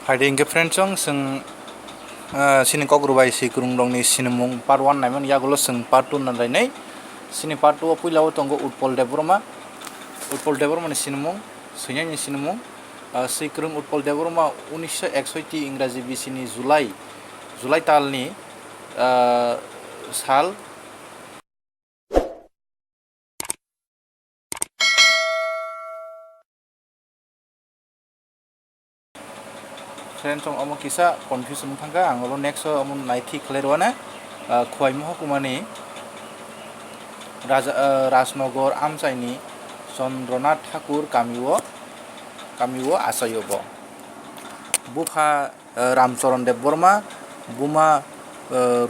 Hiding friends song sing sini kok rubai si kurung dong ni sini mung part 1 naiman ya golo sing part 2 nan nei sini part 2 pui lawo tongo Utpol Deborma ni sini mung sunya ni sini mung si kurung Utpol Deborma 1961 इंराजी बिसिनि July तालनि साल friends Amo किसा confusion थांगा आंगलो next Amo नाइथि क्लियरवाना खुवाइ महकुमानि Rajnagar आमचाइनि Chandranath Thakur कामिओ आसायोब बुफा Ramcharan देव Burma बुमा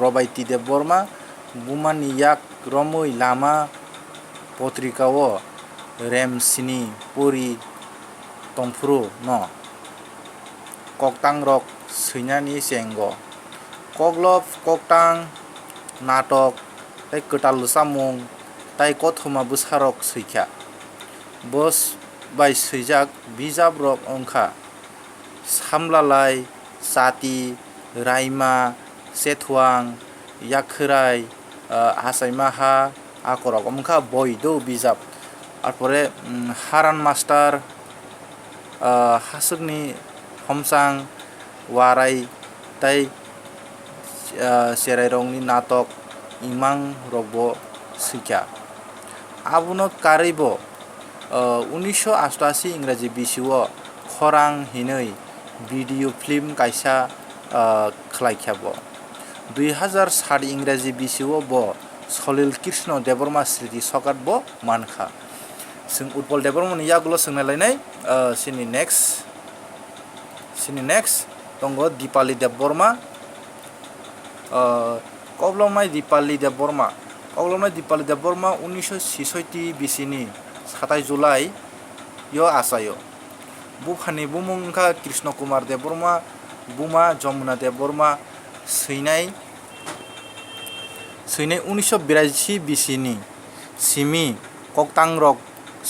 रबाइति देव Burma बुमानि याक रमै लामा पत्रिकाओ रेमसिनि पुरी तंफ्रु न कक्तां रक सैनानि सेंग कग्लब कक्तां नाटक तै कटाल सामुं तै कथमा बोसारक सैख्या बस बाय सैजाक बिजाब रक अंखा सामलालाय साति रायमा सेथुआं याखोराय आसाइमाहा आखरक अंखा बयदो बिजाब आरपरे हारान मास्टार हासुगनि हमसां वाराय तै सेराइरंनि नाटक इमां रगबो सैख्या आबुनो कारेबो 1988 इंराजी बिसिओ खरां हिनै भिडिअ फिल्म कायसा खलायख्याबो 2007 इंराजी बिसिओ बो सलिल कृष्ण देबर्मा स्मृति सकात बो मानखा जों उत्पल देबर्मानि यागुलो सोंनायलायनाय सिनि नेक्स्ट दंगो दीपाली देव बर्मा कब्लमाय दीपाली देव बर्मा 1966 बिसिनि 27 जुलाइ यो आसायो बुफानि बुमुंखा कृष्ण कुमार देव बर्मा बुमा जमुना देव बर्मा सैनाय 1982 बिसिनि सिमि कक्तां रक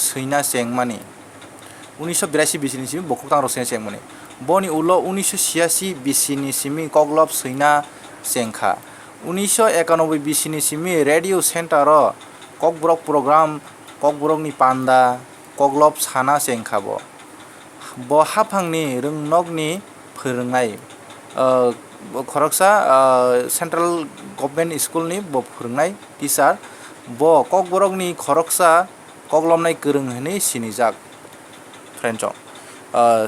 सैना सेंमानि 1982 बिसिनि सिमि बकक्तां रक सैना सेंमानि बनि उलो 1986 बिसिनि सिमि कग्लब सैना सेंखा 1991 बिसिनि सिमि रेडियो सेंटर ककब्रक प्रोग्राम ककब्रकनि पान्दा कग्लब साना सेंखाबो ब हाफांनि रोंनगनि फोरोंनाय खरकसा सेंट्रल गभर्नमेंट स्कूलनि ब फोरोंनाय टीचार ब ककब्रकनि खरकसा कग्लबनाय गोरों होनै सिनिजाक फ्रेंड्स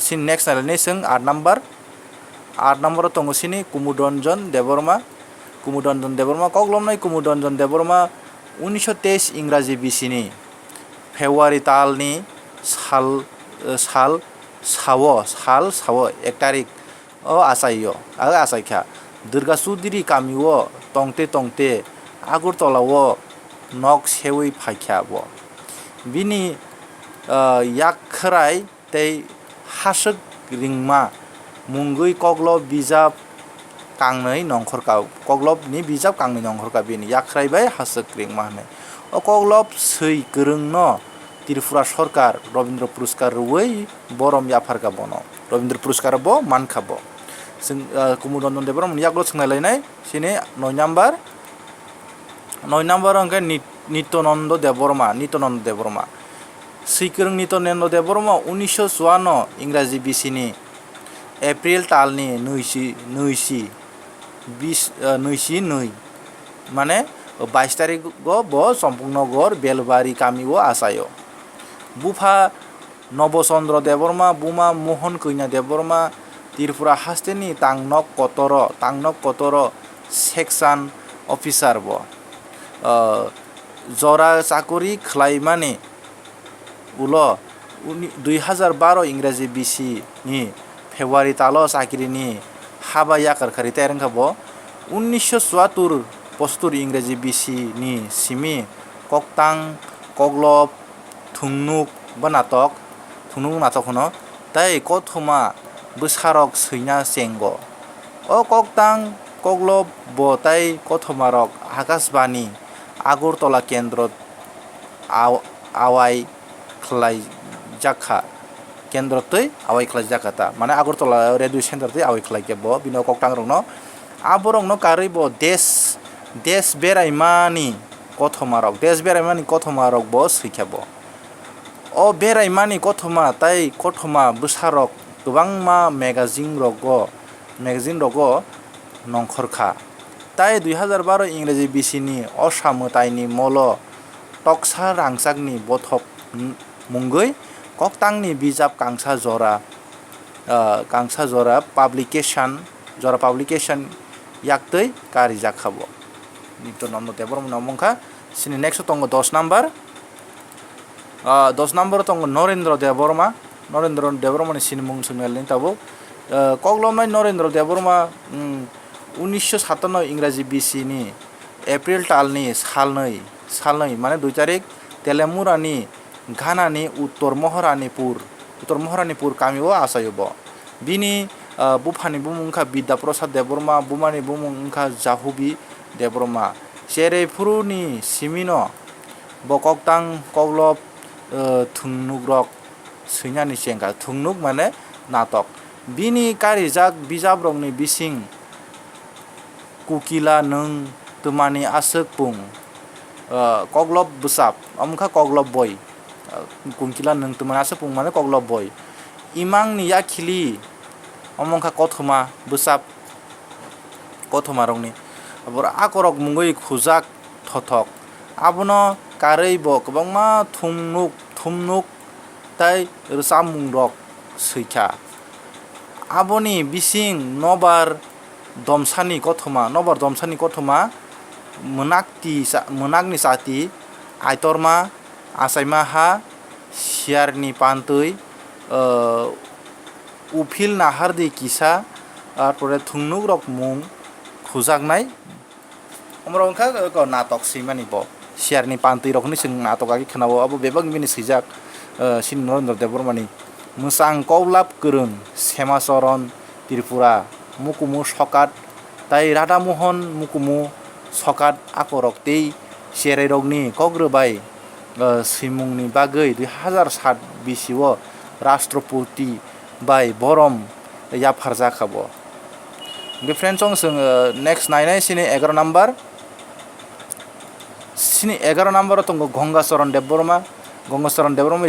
सिन नेक्स्ट नायलायनाय जों 8 नम्बर दङ सिनि कुमुदरन्जन देबबर्मा कग्लबनाय कुमुदरन्जन देबबर्मा 1923 इंराजी बिसिनि फेब्रुवारि तालनि साल सावो 1 तारिख आसायख्या दुर्गा चौधरी कामिओ तंते आगरतलाओ नक सेवै फायख्याबो बिनि याखराय तै हासक रिंमा मुंगै कग्लब बिजाब कांनै नंखरका कग्लबनि बिजाब कांनै नंखरका बिनि याखरायबाय हासक रिंमा होननाय कग्लब सै गोरों न त्रिपुरा सरकार रवीन्द्र पुरस्कार रुवै बरम याफारका बनो रवीन्द्र पुरस्कार बो मानखाबो जों कुमुदरन्जन देबबर्मा यागलो सोंनायलायनाय सिनि 9 नम्बर अंके नित्यानन्द देबबर्मा सैकोरों नित्यानन्द देबबर्मा 1954 इंराजी बिसिनि एप्रिल तालनि 22 माने 22 तारिख बो सम्पूर्णगढ़ बेलबारी कामिओ आसायो बुफा नबचन्द्र देबबर्मा बुमा मोहन कैना देबबर्मा त्रिपुरा हास्टेनि तांनक कतर सेक्शन अफिसार बो जरा चाकरी खलायमानि उलो 2012 इंराजी बिसिनि फेब्रुवारि तालो चाकरिनि हाबा याकारखारि तैरंखाबो 1974 इंराजी बिसिनि सिमि कक्तां कग्लब थुंनुक नाटक होनो तै कथमा बोसारक सैना सेंग कक्तां कग्लब ब तै कथमारक आकाशबाणी आगरतला केन्द्र आवाय खलाय जाखा केन्द्रतै आवai खालाय जाखाता माने आगरतला रेडिअ सेन्टारतै आवai खालायके bo bino koktang rokno aborokno karui bo देश बेरायमानि kothoma rok bo swijka bo o beraimani kothoma tai kothoma bwsarok kwbangma magazine rogo nongkhorkha tai 2012 इंराजि बिसिनि असामोताइनि मolo toksa rangchakni bothok mungoi koktangni bijap kangsa jora publication yaktui karijak khabo nito nomno debormo nomongkha sini next tongo 10 number 10 number tongo Norendra Deborma ni sini mung sungalin tabo koglomai Norendra Deborma 1957 इंराजि बिसिनि April तालनि सालनै माने 2 तारिख तेलेमुरानि घानानि उत्तर महरानिपुर कामिओ आसायोबो बिनि बुफानि बुमुंखा बिद्या प्रसाद देबरमा बुमानि बुमुंखा जाहुबि देबरमा सेरेफुरुनि सिमिनो बकक्तां कग्लब थुंनुग्रक सैनानि सेंखा थुंनुक माने नाटक बिनि कारिजाक बिजाब्रंनि बिसिं कुकिला नों तुमानि आसोक पुं कग्लब बसाब अमखा कग्लब बय कुकिला नों तुमानि आसोक पुं माने कग्लब बय इमांनि याखिलि अमखा कथमा बसाब कथमा रंनि आबर आकरक मुंगै खुजाक थथक आबनो कारै bo kwbangma thumnuk tai samung rok swijka aboni bising nobar domsani kothoma monakni sati aitorma asaima ha siarni pantui upil nahardi kisa arpore thungnuk rok mung khujaknai amra onkha natok simani bo siarni pantui rokni sing natokaki khnabo abo bebak bini sijak sin Norendra Debormani musang koblap kurung semasoron Tripura mukumu sokat tai Radhamohon mukumu sokat akorok tei serai rokni kogrbai simungni bagui 2007 bisio Rashtrapati bai borom yapharjakabo different song sing next 9 sini 11 number sini 11 number tongo Gangacharan Deborma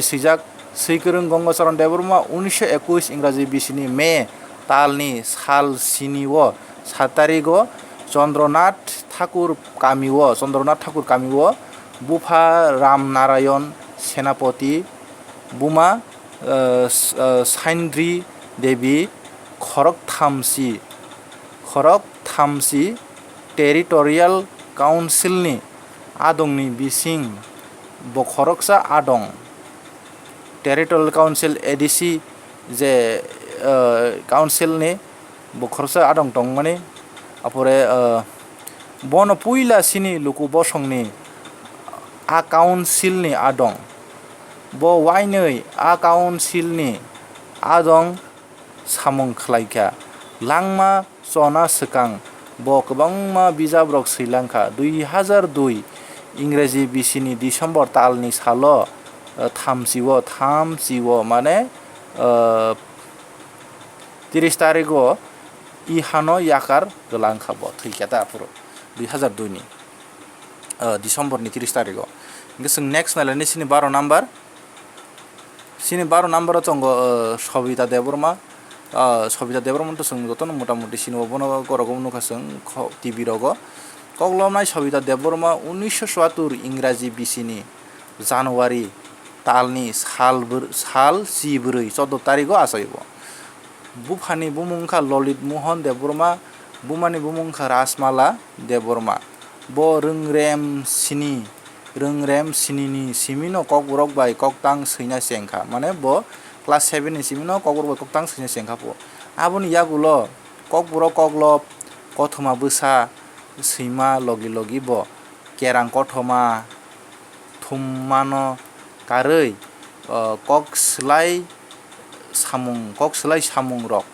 sijak seikurung Gangacharan Deborma 1921 इंराजि बिसिनि May तालनि साल सिनिओ 7 तारिखो चन्द्रनाथ ठाकुर कामिओ बुफा राम नारायण सेनापति बुमा साइन्द्रि देवी खरक थामसी territorial काउन्सिलनि आदंनि बिसिं बखरकसा आदं territorial council ADC जे काउन्सिलनि बखरकसा आदं दं माने अपरे बन पुइला सिनि लुकु बसंनि आ काउन्सिलनि आदं bo wainoi a काउन्सिलनि आदं samung khlaika langma chona swkang bo kwbangma bijabrok Sri-Lanka 2002 इंराजि बिसिनि डिसेम्बर तालनि सालो थामसिओ माने 30 तारिखो इहानो याकार गलांखाबो थैखाता पुरो 2002 नि डिसेम्बरनि 30 तारिखो जों नेक्स्ट नालानि सिनि 12 नाम्बार चंगो सबिता देबरमा तो जों जतन मोटामुटी सिनि बनो गरगम नुखासों टिभि रगो कग्लमनाय सबिता देबरमा 1974 इंराजि बिसिनि जानुवारि तालनि साल 14 तारिखो आसायबो बुफानि बुमुंखा Lalit Mohan Debbarma बुमानि बुमुंखा Rajmala Debbarma bo röngrem sinini simino kokborok bai koktang sina sengkha mane bo class 7 ni simino kokborok bai koktang sina sengkha po aboni yagulo kokborok koglop kothoma bwsa sima logi bo kerang kothoma thummano karui kok slai samung rok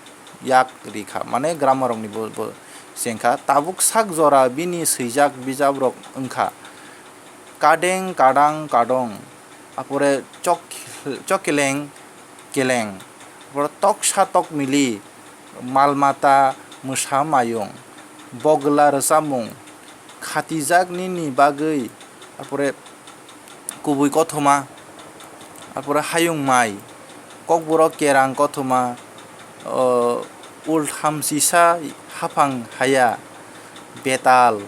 yak rikha mane grammar rokni bo sengkha tabuk sak jora bini swijak bijab rok wngkha kadang kadong apore chok keleng toksa tok mili malmata mosa mayung bogla rwsamung khatijak ni bagui তারপরে kubui kothoma তারপরে hayung mai kokborok kerang kothoma ultham sisa hafang haya betal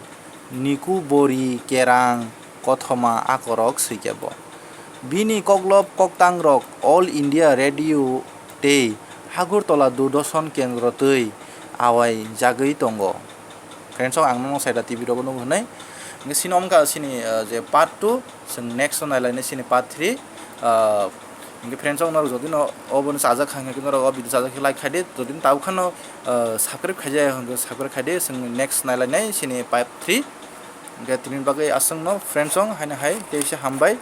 niku bori kerang kothoma akorok swijabo bini koglop koktangrok all India radio tei Hagurtola Durdoshan kendro tei awai jagui tongo friends ang nong saida TV rogo nong hunai nge sinomka sini je part 2 sing next on lain sini part 3 nge friends ang nor jodi no obon saja khang ke nor obi saja like khade jodi tau khano subscribe khaje subscribe khade sing next nailai sini part 3 nge timin bagai asang no friends ang haina hai teisa hambai